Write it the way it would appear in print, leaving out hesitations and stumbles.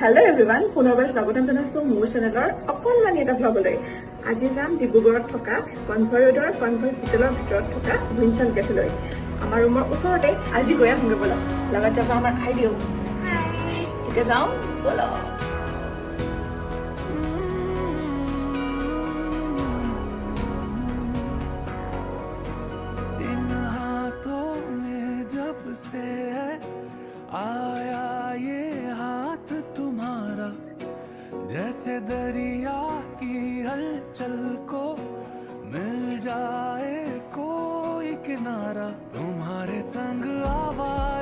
Hello everyone पुनर्बार स्वागतम जानाइছো মোৰ চেনেলৰ অকণমানি এটা ভ্লগলৈ। আজি যাম ডিব্ৰুগড়ত থকা কনভয় ৰোডৰ কনভয় হোটেলৰ ভিতৰত থকা ভিনচন কেফেলৈ। আমাৰ ৰুমৰ ওচৰতে আজি গৈ আহোঁগে ব'লা। লগত যাব আমাৰ আইডিও। এতিয়া যাওঁ ব'লা। इन हाथों में जब से आया ये हाथ तुम्हारा, जैसे दरिया की हलचल को मिल जाए कोई किनारा, तुम्हारे संग आवाज